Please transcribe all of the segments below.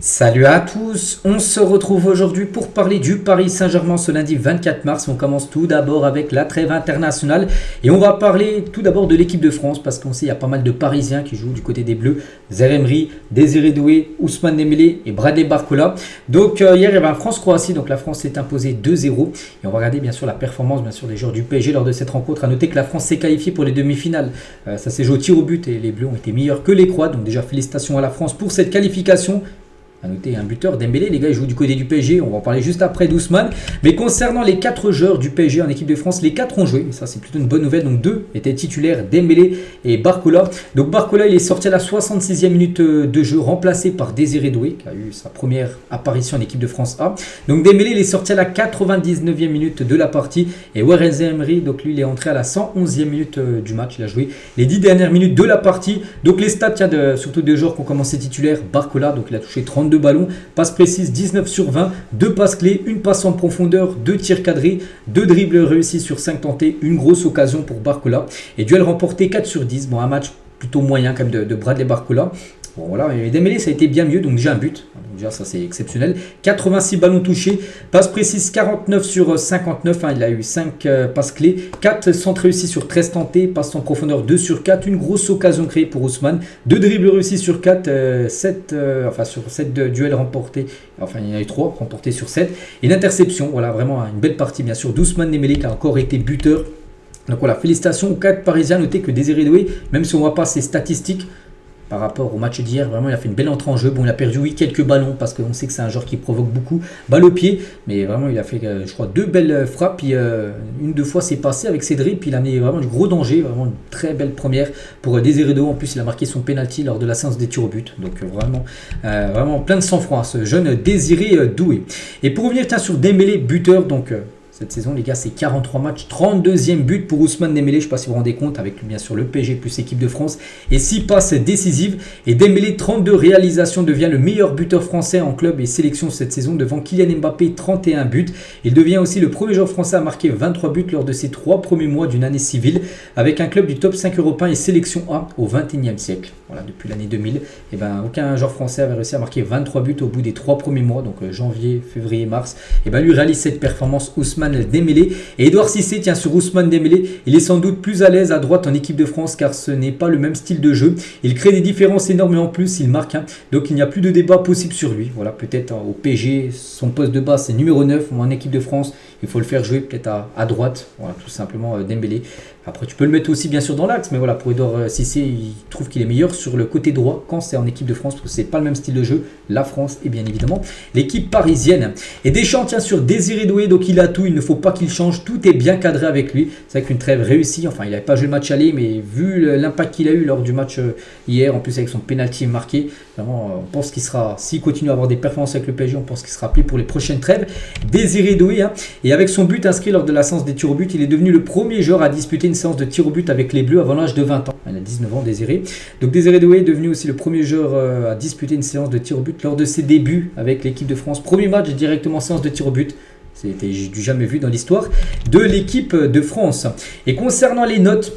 Salut à tous, on se retrouve aujourd'hui pour parler du Paris Saint-Germain ce lundi 24 mars. On commence tout d'abord avec la trêve internationale et on va parler tout d'abord de l'équipe de France parce qu'on sait qu'il y a pas mal de Parisiens qui jouent du côté des Bleus. Zaire Emery, Désiré Doué, Ousmane Dembélé et Bradley Barcola. Donc hier il y avait un France-Croatie, donc la France s'est imposée 2-0 et on va regarder bien sûr la performance des joueurs du PSG lors de cette rencontre. A noter que la France s'est qualifiée pour les demi-finales. Ça s'est joué au tir au but et les Bleus ont été meilleurs que les Croates. Donc déjà félicitations à la France pour cette qualification. À noter un buteur, Dembélé, les gars, ils jouent du côté du PSG, on va en parler juste après d'Ousmane. Mais concernant les 4 joueurs du PSG en équipe de France, les 4 ont joué, et ça c'est plutôt une bonne nouvelle. Donc 2 étaient titulaires, Dembélé et Barcola. Donc Barcola, il est sorti à la 66e minute de jeu, remplacé par Désiré Doué, qui a eu sa première apparition en équipe de France A. Donc Dembélé, il est sorti à la 99e minute de la partie. Et Zaire Emery, donc lui, il est entré à la 111e minute du match. Il a joué les 10 dernières minutes de la partie. Donc les stats, surtout des joueurs qui ont commencé titulaires. Barcola, donc il a touché 32 ballons, passe précise 19 sur 20, 2 passes clés, une passe en profondeur, 2 tirs cadrés, 2 dribbles réussis sur 5 tentés, une grosse occasion pour Barcola. Et duel remporté 4 sur 10. Bon, un match plutôt moyen quand même de Bradley Barcola. Bon voilà, et Dembélé ça a été bien mieux, donc déjà un but, donc déjà ça c'est exceptionnel. 86 ballons touchés, passe précise 49 sur 59, il a eu 5 passes clés, 4 centres réussis sur 13 tentés, passe en profondeur 2 sur 4, une grosse occasion créée pour Ousmane, 2 dribbles réussis sur 4, sur 7 duels remportés, enfin il y en a eu 3 remportés sur 7, et une interception, voilà vraiment une belle partie bien sûr d'Ousmane Dembélé qui a encore été buteur. Donc voilà, félicitations aux 4 Parisiens. Notez que Désiré Doué, même si on ne voit pas ses statistiques, par rapport au match d'hier, vraiment il a fait une belle entrée en jeu. Bon, il a perdu quelques ballons parce qu'on sait que c'est un joueur qui provoque beaucoup. Balle au pied, mais vraiment il a fait, je crois, 2 belles frappes. Puis une, 2 fois c'est passé avec ses dribbles. Puis il a mis vraiment du gros danger, vraiment une très belle première pour Désiré Doué. En plus, il a marqué son penalty lors de la séance des tirs au but. Donc vraiment plein de sang-froid, ce jeune Désiré Doué. Et pour revenir sur Dembélé, buteur, donc. Cette saison, les gars, c'est 43 matchs, 32e but pour Ousmane Dembélé. Je ne sais pas si vous vous rendez compte, avec bien sûr le PSG plus équipe de France. Et 6 passes décisives. Et Dembélé, 32 réalisations, devient le meilleur buteur français en club et sélection cette saison devant Kylian Mbappé, 31 buts. Il devient aussi le premier joueur français à marquer 23 buts lors de ses 3 premiers mois d'une année civile avec un club du top 5 européen et sélection A au 21e siècle. Voilà, depuis l'année 2000, aucun joueur français avait réussi à marquer 23 buts au bout des 3 premiers mois, donc janvier, février, mars. Lui réalise cette performance, Ousmane Dembélé. Et Edouard Cissé tient sur Ousmane Dembélé. Il est sans doute plus à l'aise à droite en équipe de France car ce n'est pas le même style de jeu. Il crée des différences énormes et en plus il marque. Donc il n'y a plus de débat possible sur lui. Voilà, peut-être au PSG, son poste de base c'est numéro 9 ou en équipe de France. Il faut le faire jouer peut-être à droite. Voilà, tout simplement Dembélé. Après, tu peux le mettre aussi bien sûr dans l'axe, mais voilà, pour Edouard Cissé, il trouve qu'il est meilleur sur le côté droit quand c'est en équipe de France, parce que c'est pas le même style de jeu. La France et bien évidemment l'équipe parisienne. Et Deschamps tient sur Désiré Doué, donc il a tout, il ne faut pas qu'il change, tout est bien cadré avec lui. C'est vrai qu'une trêve réussie, enfin il n'avait pas joué le match aller, mais vu l'impact qu'il a eu lors du match hier, en plus avec son penalty marqué, vraiment, on pense qu'il sera, s'il continue à avoir des performances avec le PSG, on pense qu'il sera appelé pour les prochaines trêves. Désiré Doué, et avec son but inscrit lors de la séance des tirs au but, il est devenu le premier joueur à disputer une séance de tir au but avec les Bleus avant l'âge de 20 ans. Il a 19 ans, Désiré. Donc Désiré Doué est devenu aussi le premier joueur à disputer une séance de tir au but lors de ses débuts avec l'équipe de France. Premier match directement séance de tir au but. C'était du jamais vu dans l'histoire de l'équipe de France. Et concernant les notes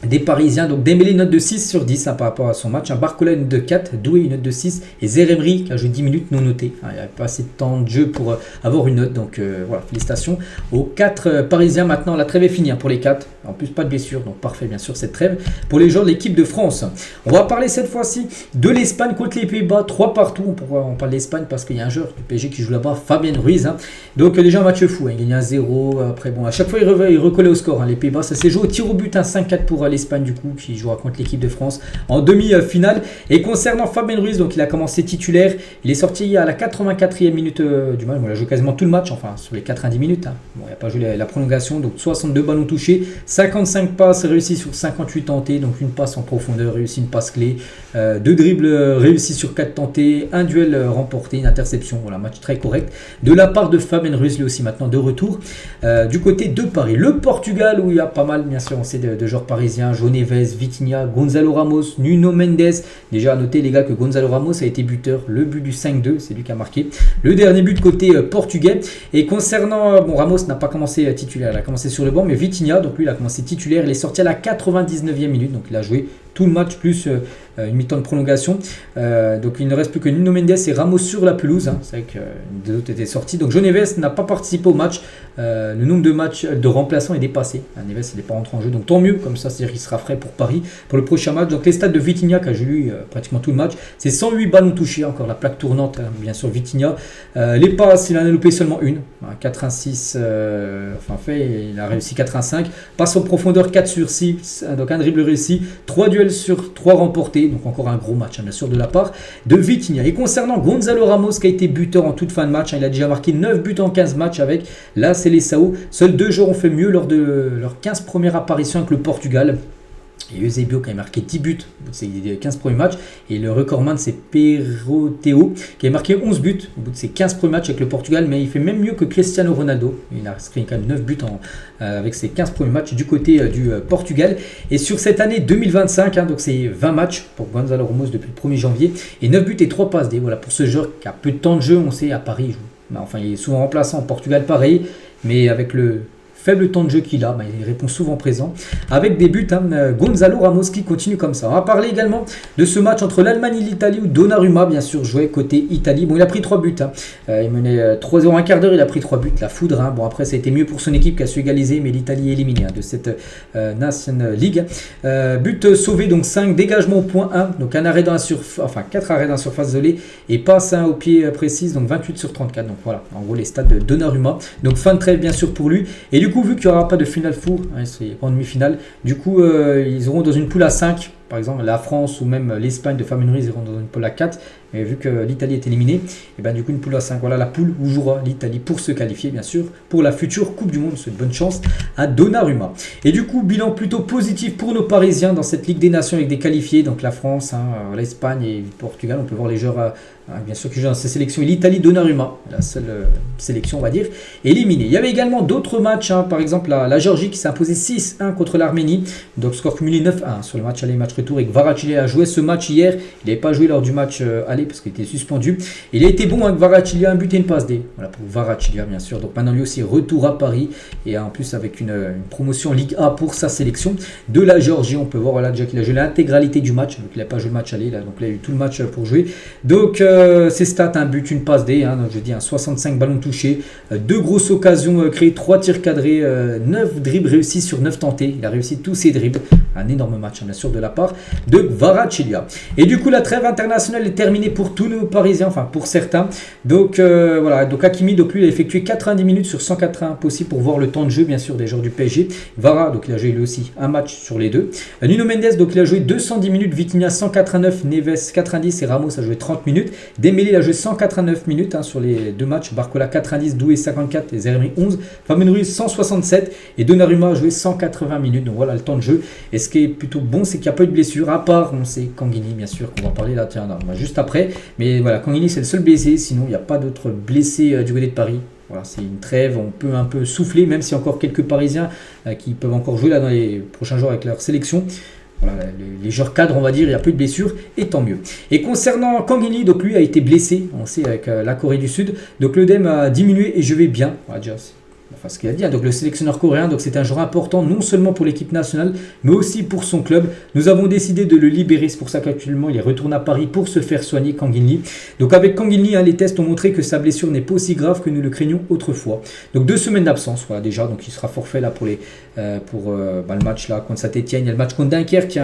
des Parisiens, donc Dembélé note de 6 sur 10 par rapport à son match, Barcola une note de 4, Doué une note de 6 et Zaire Emery qui a joué 10 minutes non noté. Il n'y avait pas assez de temps de jeu pour avoir une note, donc voilà, félicitations aux 4 Parisiens. Maintenant la trêve est finie pour les 4, en plus pas de blessure, donc parfait bien sûr cette trêve pour les joueurs de l'équipe de France. On va parler cette fois-ci de l'Espagne contre les Pays-Bas, 3 partout. Pourquoi on parle d'Espagne? Parce qu'il y a un joueur du PSG qui joue là-bas, Fabien Ruiz. Donc déjà un match fou, il gagne 1-0, après bon, à chaque fois il recollait au score, les Pays-Bas, ça s'est joué au tir au but, 5-4 pour l'Espagne du coup qui jouera contre l'équipe de France en demi-finale. Et concernant Fabien Ruiz, donc il a commencé titulaire, il est sorti à la 84e minute du match, il a joué quasiment tout le match, enfin sur les 90 minutes, Bon, il n'a pas joué la prolongation, donc 62 ballons touchés, 55 passes réussies sur 58 tentés, donc une passe en profondeur réussie, une passe clé, 2 dribbles réussis sur 4 tentés, un duel remporté, une interception. Voilà, match très correct de la part de Fabien Ruiz, lui aussi maintenant de retour du côté de Paris. Le Portugal, où il y a pas mal bien sûr on sait de joueurs parisiens, João Neves, Vitinha, Gonzalo Ramos, Nuno Mendes. Déjà à noter les gars que Gonzalo Ramos a été buteur, le but du 5-2, c'est lui qui a marqué le dernier but côté portugais. Et concernant, Ramos n'a pas commencé titulaire, il a commencé sur le banc, mais Vitinha, donc lui il a commencé titulaire, il est sorti à la 99e minute, donc il a joué tout le match plus une mi-temps de prolongation. Donc il ne reste plus que Nuno Mendes et Ramos sur la pelouse. C'est vrai que les autres étaient sortis. Donc João Neves n'a pas participé au match. Le nombre de matchs de remplaçants est dépassé. Neves il n'est pas rentré en jeu, donc tant mieux, comme ça c'est-à-dire qu'il sera frais pour Paris pour le prochain match. Donc les stats de Vitinha qui a joué pratiquement tout le match, c'est 108 ballons touchés, encore la plaque tournante bien sûr Vitinha. Les passes, il en a loupé seulement une, 86 il a réussi 85. Passe en profondeur 4 sur 6, donc un dribble réussi, 3 duels sur 3 remportés, donc encore un gros match bien sûr de la part de Vitinha. Et concernant Gonzalo Ramos qui a été buteur en toute fin de match, il a déjà marqué 9 buts en 15 matchs avec la Seleção. Seuls 2 joueurs ont fait mieux lors de leurs 15 premières apparitions avec le Portugal. Et Eusebio qui a marqué 10 buts au bout de ses 15 premiers matchs. Et le recordman c'est Perroteo qui a marqué 11 buts au bout de ses 15 premiers matchs avec le Portugal. Mais il fait même mieux que Cristiano Ronaldo. Il a inscrit quand même 9 buts avec ses 15 premiers matchs du côté du Portugal. Et sur cette année 2025, donc c'est 20 matchs pour Gonzalo Ramos depuis le 1er janvier. Et 9 buts et 3 passes D. Voilà, pour ce joueur qui a peu de temps de jeu, on sait à Paris. Il est souvent remplaçant en Portugal pareil. Mais avec le faible temps de jeu qu'il a, il répond souvent présent. Avec des buts, Gonzalo Ramos qui continue comme ça. On va parler également de ce match entre l'Allemagne et l'Italie où Donnarumma, bien sûr, jouait côté Italie. Bon, il a pris 3 buts. Il menait 3-0 un quart d'heure, il a pris 3 buts. La foudre. Bon, après, ça a été mieux pour son équipe qui a su égaliser, mais l'Italie est éliminée de cette National League. But sauvé, donc 5 dégagements au point 1. Donc un arrêt dans la surface, 4 arrêts dans la surface isolée et passe au pied précise, donc 28 sur 34. Donc voilà, en gros, les stats de Donnarumma. Donc fin de trêve, bien sûr, pour lui. Et du coup, vu qu'il n'y aura pas de finale four, c'est en demi-finale, du coup, ils auront dans une poule à 5. Par exemple, la France ou même l'Espagne de Fabien Ruiz iront dans une poule à 4. Mais vu que l'Italie est éliminée, et ben du coup, une poule à 5. Voilà la poule où jouera l'Italie pour se qualifier, bien sûr, pour la future Coupe du Monde. C'est une bonne chance à Donnarumma. Et du coup, bilan plutôt positif pour nos Parisiens dans cette Ligue des Nations avec des qualifiés. Donc la France, l'Espagne et le Portugal. On peut voir les joueurs, bien sûr, qui jouent dans ces sélections. Et l'Italie, Donnarumma, la seule sélection, on va dire, éliminée. Il y avait également d'autres matchs. Par exemple, la Géorgie qui s'est imposée 6-1 contre l'Arménie. Donc score cumulé 9-1 sur le match aller, match retour. Et Kvaratskhelia a joué ce match hier. Il n'avait pas joué lors du match aller parce qu'il était suspendu. Il a été bon avec Kvaratskhelia, un but et une passe D. Voilà pour Kvaratskhelia, bien sûr. Donc maintenant lui aussi retour à Paris et en plus avec une promotion Ligue A pour sa sélection de la Géorgie. On peut voir voilà déjà qu'il a joué l'intégralité du match. Donc il n'a pas joué le match aller là, donc il a eu tout le match pour jouer. Donc ses stats, un but, une passe D. Donc je dis 65 ballons touchés, 2 grosses occasions créées, 3 tirs cadrés, 9 dribbles réussis sur 9 tentés. Il a réussi tous ses dribbles. Un énorme match bien sûr de la part de Kvaratskhelia. Et du coup la trêve internationale est terminée pour tous nos Parisiens, enfin pour certains. Donc voilà, donc Hakimi, donc lui il a effectué 90 minutes sur 180 possibles pour voir le temps de jeu bien sûr des joueurs du PSG. Vara, donc il a joué lui aussi un match sur les deux. Nuno Mendes, donc il a joué 210 minutes, Vitinha 189, Neves 90 et Ramos a joué 30 minutes. Dembélé il a joué 189 minutes sur les deux matchs, Barcola 90, Doué 54 et Zermi 11, Fabien Ruiz 167 et Donnarumma a joué 180 minutes. Donc voilà le temps de jeu. Et ce qui est plutôt bon, c'est qu'il n'y a pas eu de blessure, à part, on sait, Kanguini, bien sûr, qu'on va parler là, juste après. Mais voilà, Kanguini, c'est le seul blessé, sinon il n'y a pas d'autres blessés du côté de Paris. Voilà, c'est une trêve, on peut un peu souffler, même s'il y a encore quelques Parisiens qui peuvent encore jouer là dans les prochains jours avec leur sélection. Voilà, les joueurs cadres, on va dire, il n'y a plus de blessures, et tant mieux. Et concernant Kanguini, donc lui a été blessé, on sait, avec la Corée du Sud. Donc l'œdème a diminué et je vais bien. Voilà, déjà, ce qu'il a dit, donc le sélectionneur coréen, donc c'est un joueur important non seulement pour l'équipe nationale mais aussi pour son club. Nous avons décidé de le libérer, c'est pour ça qu'actuellement il est retourné à Paris pour se faire soigner, Kanguini. Donc avec Kanguini, les tests ont montré que sa blessure n'est pas aussi grave que nous le craignions autrefois. Donc 2 semaines d'absence, voilà déjà, donc il sera forfait là pour le match là contre Saint-Etienne. Il y a le match contre Dunkerque.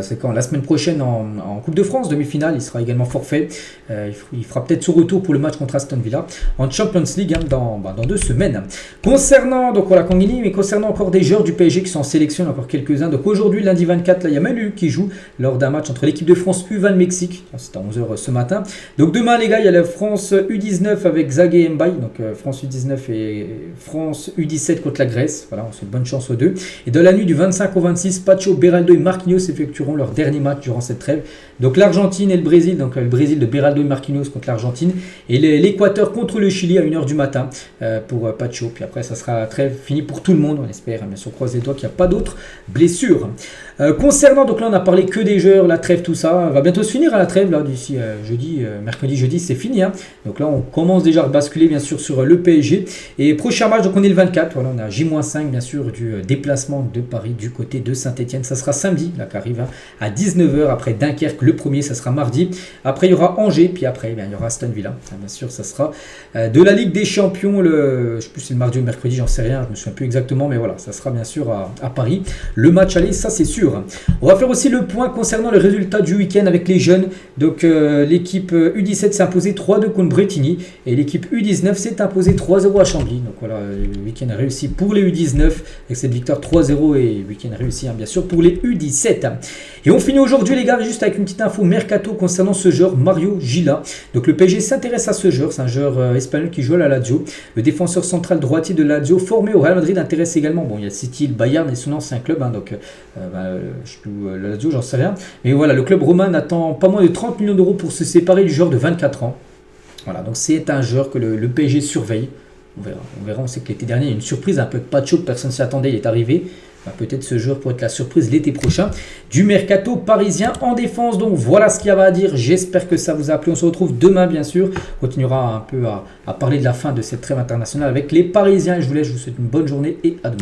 C'est quand la semaine prochaine en Coupe de France, demi-finale, il sera également forfait. Il fera peut-être son retour pour le match contre Aston Villa en Champions League dans 2 semaines. Concernant donc voilà Kanguini, mais concernant encore des joueurs du PSG qui sont en sélection, encore quelques-uns. Donc aujourd'hui, lundi 24, là, il y a Manu qui joue lors d'un match entre l'équipe de France U20 Mexique. C'est à 11h ce matin. Donc demain les gars, il y a la France U19 avec Zague et Mbaye. Donc France U19 et France U17 contre la Grèce. Voilà, on souhaite bonne chance aux deux. Et dans la nuit du 25 au 26, Pacho, Beraldo et Marquinhos effectueront leur dernier match durant cette trêve. Donc l'Argentine et le Brésil, donc le Brésil de Beraldo et Marquinhos contre l'Argentine et l'Équateur contre le Chili à 1h du matin pour Pacho. Puis après ça sera trêve finie pour tout le monde, on espère, bien sûr, croise les doigts qu'il n'y a pas d'autres blessures. Concernant, donc là on a parlé que des joueurs, la trêve, tout ça va bientôt se finir à la trêve, là d'ici mercredi, jeudi, c'est fini. Donc là on commence déjà à basculer bien sûr sur le PSG. Et prochain match, donc on est le 24, voilà, on a J-5 bien sûr du déplacement de Paris du côté de Saint-Etienne. Ça sera samedi, là qu'arrive arrive à 19h après Dunkerque. Le premier, ça sera mardi. Après, il y aura Angers, puis après, il y aura Aston Villa. Bien sûr, ça sera de la Ligue des Champions, je ne sais plus si c'est le mardi ou le mercredi, j'en sais rien, je ne me souviens plus exactement, mais voilà, ça sera bien sûr à Paris. Le match aller, ça c'est sûr. On va faire aussi le point concernant le résultat du week-end avec les jeunes. Donc l'équipe U17 s'est imposée 3-2 contre Bretigny et l'équipe U19 s'est imposée 3-0 à Chambly. Donc voilà, le week-end réussi pour les U19 avec cette victoire 3-0 et week-end réussi bien sûr pour les U17. Et on finit aujourd'hui les gars juste avec une petite info mercato concernant ce joueur Mario Gila. Donc le PSG s'intéresse à ce joueur, c'est un joueur espagnol qui joue à la Lazio. Le défenseur central droitier de Lazio formé au Real Madrid intéresse également. Bon, il y a City, le Bayern et son ancien club, donc le Lazio, j'en sais rien. Mais voilà, le club romain n'attend pas moins de 30 millions d'euros pour se séparer du joueur de 24 ans. Voilà, donc c'est un joueur que le PSG surveille. On verra, on sait que l'été dernier, il y a une surprise un peu de Pacho, personne ne s'y attendait, il est arrivé. Peut-être ce joueur pourrait être la surprise l'été prochain du mercato parisien en défense. Donc voilà ce qu'il y avait à dire. J'espère que ça vous a plu. On se retrouve demain bien sûr. On continuera un peu à parler de la fin de cette trêve internationale avec les Parisiens. Je vous laisse, je vous souhaite une bonne journée et à demain.